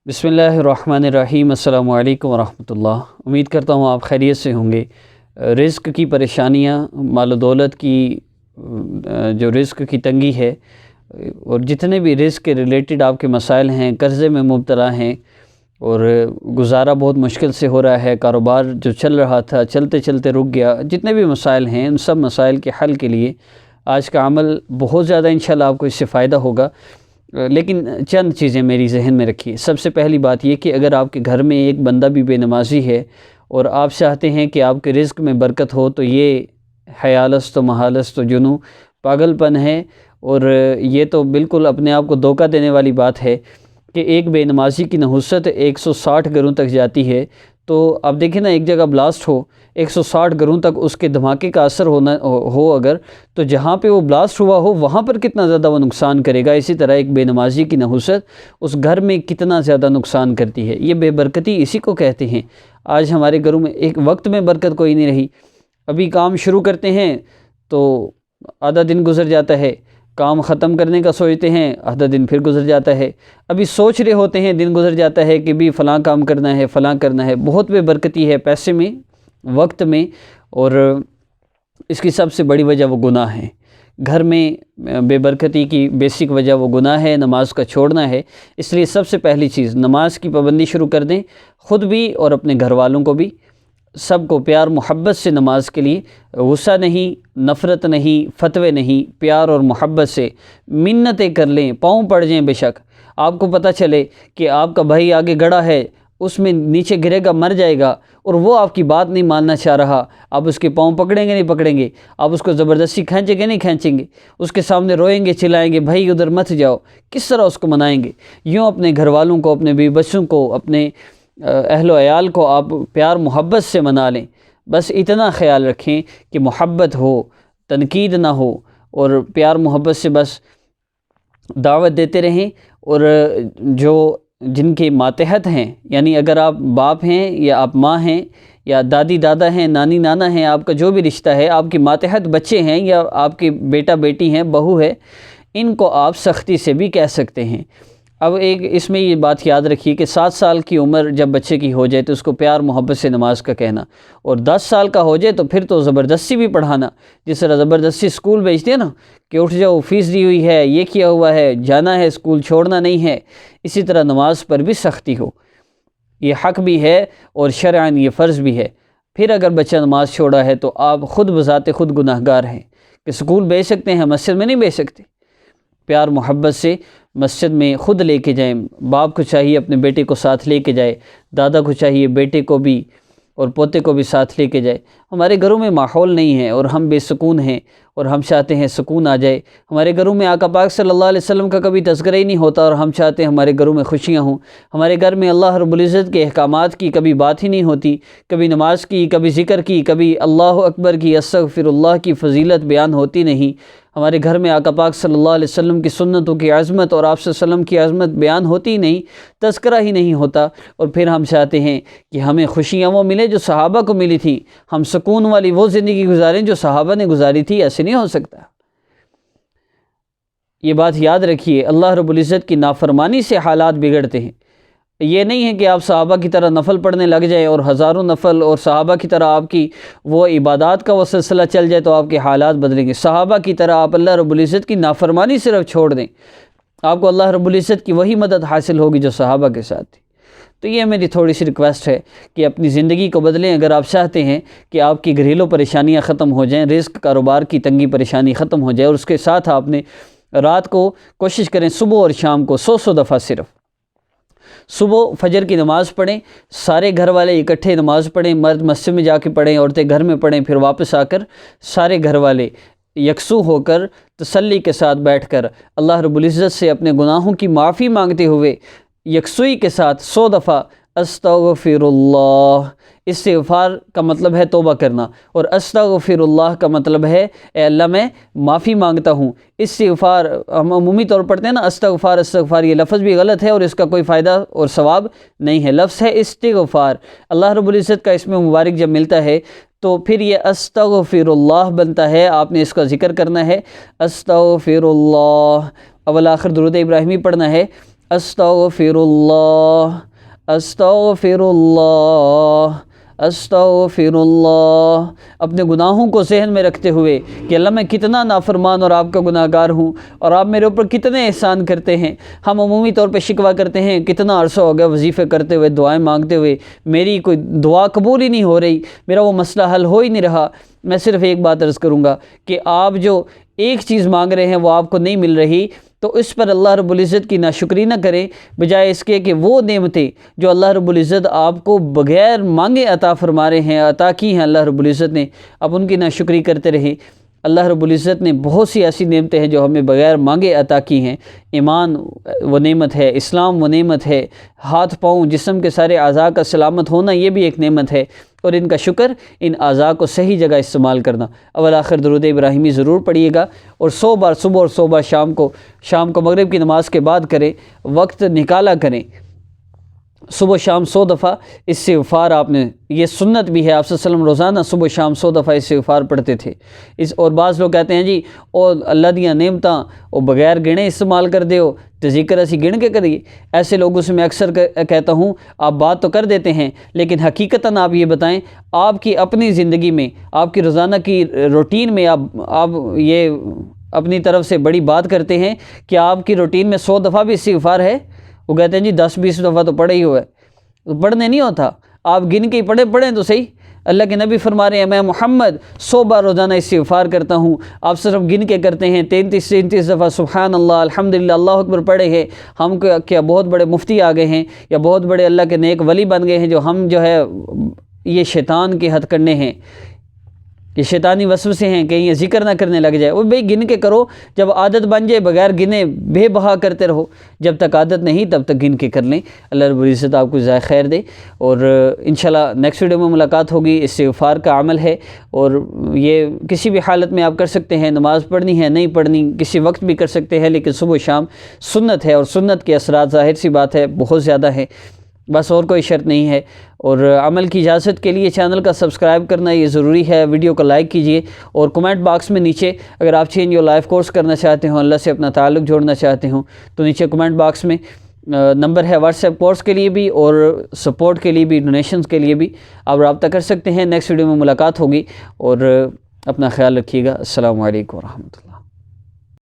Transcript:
بسم اللہ الرحمن الرحیم۔ السلام علیکم ورحمۃ اللہ۔ امید کرتا ہوں آپ خیریت سے ہوں گے۔ رزق کی پریشانیاں، مال و دولت کی جو رزق کی تنگی ہے، اور جتنے بھی رزق کے ریلیٹڈ آپ کے مسائل ہیں، قرضے میں مبتلا ہیں اور گزارا بہت مشکل سے ہو رہا ہے، کاروبار جو چل رہا تھا چلتے چلتے رک گیا، جتنے بھی مسائل ہیں ان سب مسائل کے حل کے لیے آج کا عمل بہت زیادہ انشاءاللہ آپ کو اس سے فائدہ ہوگا۔ لیکن چند چیزیں میری ذہن میں رکھیے۔ سب سے پہلی بات یہ کہ اگر آپ کے گھر میں ایک بندہ بھی بے نمازی ہے اور آپ چاہتے ہیں کہ آپ کے رزق میں برکت ہو، تو یہ حیالست و محالست و جنو پاگل پن ہے، اور یہ تو بالکل اپنے آپ کو دھوکہ دینے والی بات ہے کہ ایک بے نمازی کی نحوست 160 گھروں تک جاتی ہے۔ تو آپ دیکھیں نا، ایک جگہ بلاسٹ ہو 160 گھروں تک اس کے دھماکے کا اثر ہو اگر، تو جہاں پہ وہ بلاسٹ ہوا ہو وہاں پر کتنا زیادہ وہ نقصان کرے گا۔ اسی طرح ایک بے نمازی کی نحوست اس گھر میں کتنا زیادہ نقصان کرتی ہے۔ یہ بے برکتی اسی کو کہتے ہیں۔ آج ہمارے گھروں میں ایک وقت میں برکت کوئی نہیں رہی۔ ابھی کام شروع کرتے ہیں تو آدھا دن گزر جاتا ہے، کام ختم کرنے کا سوچتے ہیں آدھا دن پھر گزر جاتا ہے، ابھی سوچ رہے ہوتے ہیں دن گزر جاتا ہے کہ بھی فلاں کام کرنا ہے فلاں کرنا ہے۔ بہت بے برکتی ہے پیسے میں، وقت میں، اور اس کی سب سے بڑی وجہ وہ گناہ ہے۔ گھر میں بے برکتی کی بیسک وجہ وہ گناہ ہے، نماز کا چھوڑنا ہے۔ اس لیے سب سے پہلی چیز نماز کی پابندی شروع کر دیں، خود بھی اور اپنے گھر والوں کو بھی، سب کو پیار محبت سے نماز کے لیے، غصہ نہیں، نفرت نہیں، فتوے نہیں، پیار اور محبت سے منتیں کر لیں، پاؤں پڑ جائیں، بے شک آپ کو پتہ چلے کہ آپ کا بھائی آگے گڑا ہے، اس میں نیچے گرے گا، مر جائے گا، اور وہ آپ کی بات نہیں ماننا چاہ رہا، آپ اس کے پاؤں پکڑیں گے نہیں پکڑیں گے، آپ اس کو زبردستی کھینچیں گے نہیں کھینچیں گے، اس کے سامنے روئیں گے چلائیں گے، بھائی ادھر مت جاؤ، کس طرح اس کو منائیں گے؟ یوں اپنے گھر والوں کو، اپنے بیوی بچوں کو، اپنے اہل و عیال کو آپ پیار محبت سے منا لیں۔ بس اتنا خیال رکھیں کہ محبت ہو، تنقید نہ ہو، اور پیار محبت سے بس دعوت دیتے رہیں۔ اور جن کے ماتحت ہیں، یعنی اگر آپ باپ ہیں یا آپ ماں ہیں یا دادی دادا ہیں، نانی نانا ہیں، آپ کا جو بھی رشتہ ہے، آپ کے ماتحت بچے ہیں یا آپ کے بیٹا بیٹی ہیں، بہو ہے، ان کو آپ سختی سے بھی کہہ سکتے ہیں۔ اب ایک اس میں یہ بات یاد رکھیے کہ 7 سال کی عمر جب بچے کی ہو جائے تو اس کو پیار محبت سے نماز کا کہنا، اور 10 سال کا ہو جائے تو پھر تو زبردستی بھی پڑھانا، جس طرح زبردستی اسکول بھیجتے ہیں نا کہ اٹھ جاؤ، فیس دی ہوئی ہے، یہ کیا ہوا ہے، جانا ہے اسکول، چھوڑنا نہیں ہے، اسی طرح نماز پر بھی سختی ہو۔ یہ حق بھی ہے اور شرعاً یہ فرض بھی ہے۔ پھر اگر بچہ نماز چھوڑا ہے تو آپ خود بذات خود گناہ گار ہیں کہ اسکول بھیج سکتے ہیں، مسجد میں نہیں بھیج سکتے۔ پیار محبت سے مسجد میں خود لے کے جائیں، باپ کو چاہیے اپنے بیٹے کو ساتھ لے کے جائے، دادا کو چاہیے بیٹے کو بھی اور پوتے کو بھی ساتھ لے کے جائے۔ ہمارے گھروں میں ماحول نہیں ہے اور ہم بے سکون ہیں، اور ہم چاہتے ہیں سکون آ جائے۔ ہمارے گھروں میں آقا پاک صلی اللہ علیہ وسلم کا کبھی تذکرہ ہی نہیں ہوتا، اور ہم چاہتے ہیں ہمارے گھروں میں خوشیاں ہوں۔ ہمارے گھر میں اللہ رب العزت کے احکامات کی کبھی بات ہی نہیں ہوتی، کبھی نماز کی، کبھی ذکر کی، کبھی اللہ اکبر کی، استغفر اللہ کی فضیلت بیان ہوتی نہیں۔ ہمارے گھر میں آقا پاک صلی اللہ علیہ وسلم کی سنتوں کی عظمت اور آپ صلی اللہ علیہ وسلم کی عظمت بیان ہوتی ہی نہیں، تذکرہ ہی نہیں ہوتا، اور پھر ہم چاہتے ہیں کہ ہمیں خوشیاں وہ ملے جو صحابہ کو ملی تھی، ہم سکون والی وہ زندگی گزاریں جو صحابہ نے گزاری تھی۔ ایسے نہیں ہو سکتا۔ یہ بات یاد رکھیے، اللہ رب العزت کی نافرمانی سے حالات بگڑتے ہیں۔ یہ نہیں ہے کہ آپ صحابہ کی طرح نفل پڑھنے لگ جائیں اور ہزاروں نفل، اور صحابہ کی طرح آپ کی وہ عبادات کا وہ سلسلہ چل جائے تو آپ کے حالات بدلیں گے۔ صحابہ کی طرح آپ اللہ رب العزت کی نافرمانی صرف چھوڑ دیں، آپ کو اللہ رب العزت کی وہی مدد حاصل ہوگی جو صحابہ کے ساتھ تھی۔ تو یہ میری تھوڑی سی ریکویسٹ ہے کہ اپنی زندگی کو بدلیں اگر آپ چاہتے ہیں کہ آپ کی گھریلو پریشانیاں ختم ہو جائیں، رزق کاروبار کی تنگی پریشانی ختم ہو جائے، اور اس کے ساتھ آپ نے رات کو کوشش کریں صبح اور شام کو 100 دفعہ صرف صبح فجر کی نماز پڑھیں، سارے گھر والے اکٹھے نماز پڑھیں، مرد مسجد میں جا کے پڑھیں، عورتیں گھر میں پڑھیں، پھر واپس آ کر سارے گھر والے یکسو ہو کر تسلی کے ساتھ بیٹھ کر اللہ رب العزت سے اپنے گناہوں کی معافی مانگتے ہوئے یکسوئی کے ساتھ 100 دفعہ استغفر اللہ۔ استغفار کا مطلب ہے توبہ کرنا، اور استغفر اللہ کا مطلب ہے اے اللہ میں معافی مانگتا ہوں۔ استغفار ہم عمومی طور پر پڑھتے ہیں نا، استغفار استغفار، یہ لفظ بھی غلط ہے اور اس کا کوئی فائدہ اور ثواب نہیں ہے۔ لفظ ہے استغفار۔ اللہ رب العزت کا اسم مبارک جب ملتا ہے تو پھر یہ استغفر اللہ بنتا ہے، آپ نے اس کا ذکر کرنا ہے، استغفر اللہ، اول آخر درود ابراہیمی پڑھنا ہے، استغفرullah استغفرullah استغفرullah، اپنے گناہوں کو ذہن میں رکھتے ہوئے کہ اللہ میں کتنا نافرمان اور آپ کا گناہ گار ہوں، اور آپ میرے اوپر کتنے احسان کرتے ہیں۔ ہم عمومی طور پہ شکوہ کرتے ہیں کتنا عرصہ ہو گیا وظیفے کرتے ہوئے، دعائیں مانگتے ہوئے، میری کوئی دعا قبول ہی نہیں ہو رہی، میرا وہ مسئلہ حل ہو ہی نہیں رہا۔ میں صرف ایک بات عرض کروں گا کہ آپ جو ایک چیز مانگ رہے ہیں وہ آپ کو نہیں مل رہی، تو اس پر اللہ رب العزت کی ناشکری نہ کریں، بجائے اس کے کہ وہ نعمتیں جو اللہ رب العزت آپ کو بغیر مانگے عطا فرما رہے ہیں، عطا کی ہیں اللہ رب العزت نے، اب ان کی ناشکری کرتے رہیں۔ اللہ رب العزت نے بہت سی ایسی نعمتیں ہیں جو ہمیں بغیر مانگے عطا کی ہیں۔ ایمان وہ نعمت ہے، اسلام وہ نعمت ہے، ہاتھ پاؤں جسم کے سارے اعضاء کا سلامت ہونا یہ بھی ایک نعمت ہے، اور ان کا شکر ان اعضاء کو صحیح جگہ استعمال کرنا۔ اول آخر درود ابراہیمی ضرور پڑھیے گا، اور 100 بار صبح اور 100 بار شام کو مغرب کی نماز کے بعد کریں، وقت نکالا کریں، صبح شام 100 دفعہ استغفار۔ آپ نے یہ سنت بھی ہے، آپ صلی اللہ علیہ وسلم روزانہ صبح شام 100 دفعہ استغفار پڑھتے تھے۔ اور بعض لوگ کہتے ہیں جی اور اللہ دیاں نعمتاں وہ بغیر گنے استعمال کر دے ہو، تو ذکر اسی گن کے کریے۔ ایسے لوگوں سے میں اکثر کہتا ہوں آپ بات تو کر دیتے ہیں، لیکن حقیقتاً آپ یہ بتائیں آپ کی اپنی زندگی میں، آپ کی روزانہ کی روٹین میں آپ یہ اپنی طرف سے بڑی بات کرتے ہیں کہ آپ کی روٹین میں 100 دفعہ بھی استغفار ہے؟ وہ کہتے ہیں جی 10-20 دفعہ تو پڑھے ہی ہوا ہے۔ تو پڑھنے نہیں ہوتا، آپ گن کے ہی پڑھیں تو صحیح۔ اللہ کے نبی فرما رہے ہیں میں محمد 100 بار روزانہ استغفار کرتا ہوں، آپ صرف گن کے کرتے ہیں 33 دفعہ سبحان اللہ الحمدللہ اللہ اکبر پڑھے ہیں۔ ہم کیا بہت بڑے مفتی آ گئے ہیں یا بہت بڑے اللہ کے نیک ولی بن گئے ہیں جو ہم جو ہے یہ شیطان کے ہتھ کرنے ہیں، یہ شیطانی وسوسے ہیں کہیں یہ ذکر نہ کرنے لگ جائے۔ وہ بھئی گن کے کرو، جب عادت بن جائے بغیر گنے بے بہا کرتے رہو، جب تک عادت نہیں تب تک گن کے کر لیں۔ اللہ رب العزت آپ کو جزائے خیر دے، اور انشاءاللہ نیکسٹ ویڈیو میں ملاقات ہوگی۔ استغفار کا عمل ہے، اور یہ کسی بھی حالت میں آپ کر سکتے ہیں، نماز پڑھنی ہے نہیں پڑھنی کسی وقت بھی کر سکتے ہیں، لیکن صبح شام سنت ہے، اور سنت کے اثرات ظاہر سی بات ہے بہت زیادہ ہیں، بس اور کوئی شرط نہیں ہے۔ اور عمل کی اجازت کے لیے چینل کا سبسکرائب کرنا یہ ضروری ہے، ویڈیو کو لائک کیجئے، اور کمنٹ باکس میں نیچے اگر آپ چینج یور لائف کورس کرنا چاہتے ہوں، اللہ سے اپنا تعلق جوڑنا چاہتے ہوں، تو نیچے کمنٹ باکس میں نمبر ہے واٹس ایپ کورس کے لیے بھی اور سپورٹ کے لیے بھی، ڈونیشنز کے لیے بھی آپ رابطہ کر سکتے ہیں۔ نیکسٹ ویڈیو میں ملاقات ہوگی، اور اپنا خیال رکھیے گا۔ السلام علیکم ورحمۃ اللہ۔